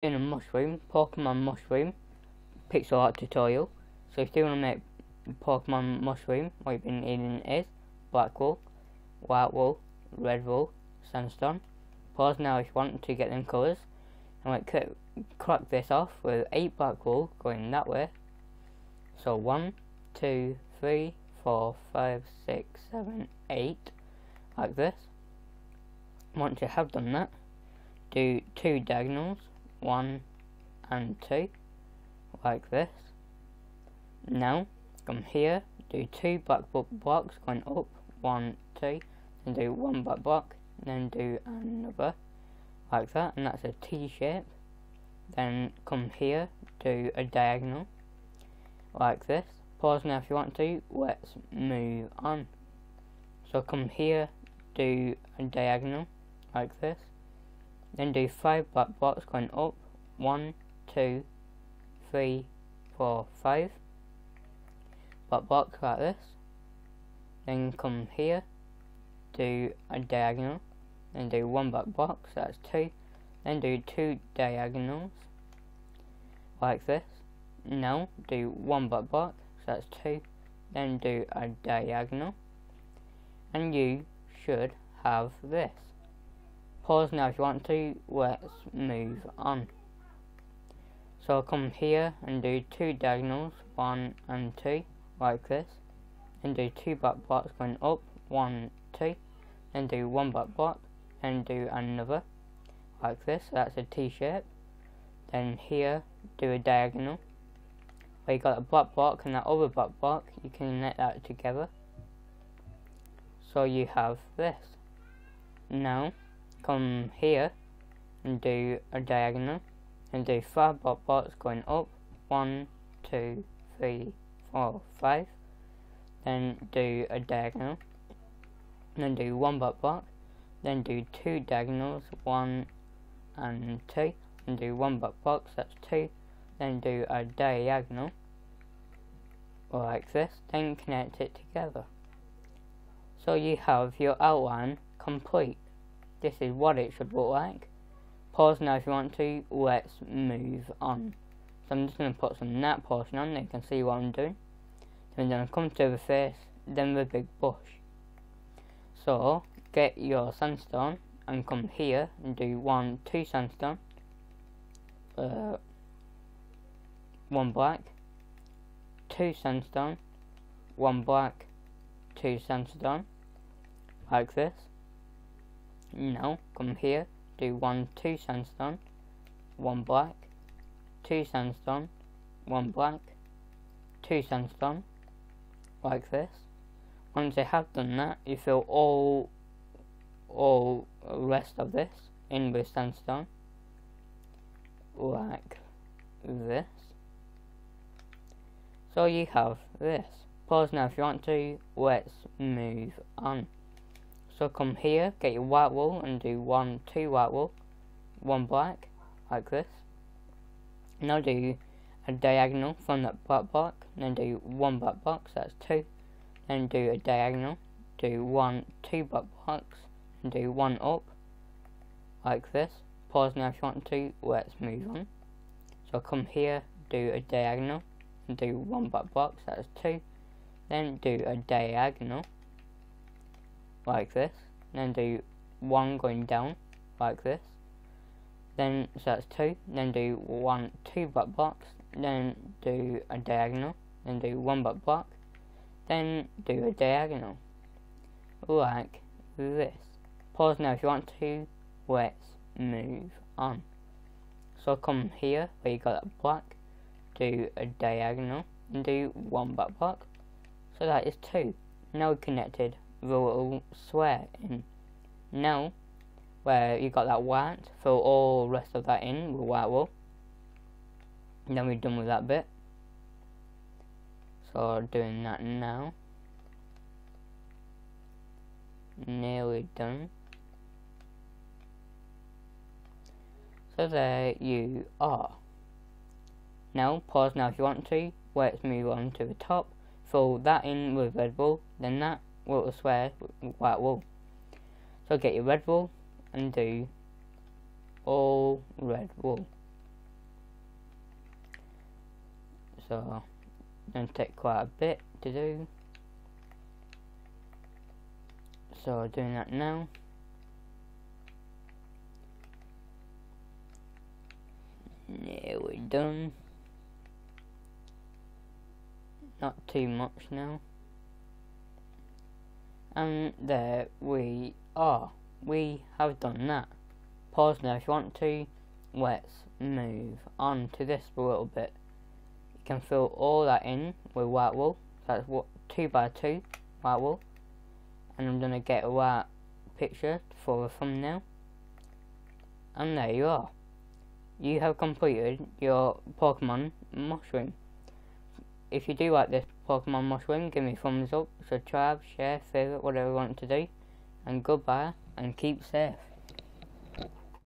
In a mushroom, Pokemon mushroom, pixel art tutorial. So if you want to make Pokemon mushroom, what you've been needing is black wool, white wool, red wool, sandstone. Pause now if you want to get them colours. And like crack this off with 8 black wool going that way. So 1, 2, 3, 4, 5, 6, 7, 8, like this. Once you have done that, do 2 diagonals, 1 and 2, like this. Now come here, do 2 black blocks going up, 1, 2, and do 1 black block, then do another like that, and that's a T shape. Then come here, do a diagonal like this. Pause now if you want to. Let's move on. So come here, do a diagonal like this. Then do 5 black blocks going up, 1, 2, 3, 4, 5 black blocks like this. Then come here, do a diagonal, then do 1 black block, so that's 2. Then do 2 diagonals like this. Now do 1 black block, so that's 2. Then do a diagonal, and you should have this. Pause now if you want to. Let's move on. So come here and do 2 diagonals, 1 and 2, like this. Then do 2 black blocks going up, 1, 2. Then do 1 black block, and do another like this. So that's a T shape. Then here do a diagonal where you got a black block and that other black block. You can connect that together, so you have this. Now come here and do a diagonal and do 5 black blocks going up, 1, 2, 3, 4, 5. Then do a diagonal, then do 1 black block, then do 2 diagonals, 1 and 2, and do 1 black block, so that's 2. Then do a diagonal like this, then connect it together. So you have your outline complete. This is what it should look like. Pause now if you want to. Let's move on. So I'm just going to put some that portion on, you can see what I'm doing. Then I'm going to come to the face, then the big bush. So get your sandstone and come here and do 1, 2 sandstone, 1 black, 2 sandstone, 1 black, 2 sandstone, like this. Now come here, do 1, 2 sandstone, 1 black, 2 sandstone, 1 black, 2 sandstone, like this. Once you have done that, you fill all rest of this in with sandstone like this. So you have this. Pause now if you want to. Let's move on. So come here, get your white wool and do 1, 2 white wool, 1 black, like this. Now do a diagonal from that black block, then do 1 black block, so that's 2. Then do a diagonal, do 1, 2 black blocks, and do 1 up, like this. Pause now if you want to. Let's move on. So come here, do a diagonal, and do 1 black block, so that's 2. Then do a diagonal like this, then do 1 going down like this, then so that's 2. Then do 1, 2 black blocks, then do a diagonal, then do 1 black block, then do a diagonal like this. Pause now if you want to. Let's move on. So come here where you got that black, do a diagonal and do 1 black block, so that is 2. Now we connected the little square in. Now where you got that white, fill all the rest of that in with white wool, and then we're done with that bit. So doing that now, nearly done. So there you are. Now pause now if you want to. Let's move on to the top. Fill that in with red wool, then that little square with white wool. So get your red wool and do all red wool. So going to take quite a bit to do. So doing that now. Yeah, we're done. Not too much now. And there we are. We have done that. Pause now if you want to. Let's move on to this a little bit. You can fill all that in with white wool. That's what 2x2 white wool. And I'm gonna get a white picture for a thumbnail. And there you are. You have completed your Pokemon mushroom. If you do like this Pokemon mushroom, give me a thumbs up, subscribe, share, favourite, whatever you want to do. And goodbye, and keep safe.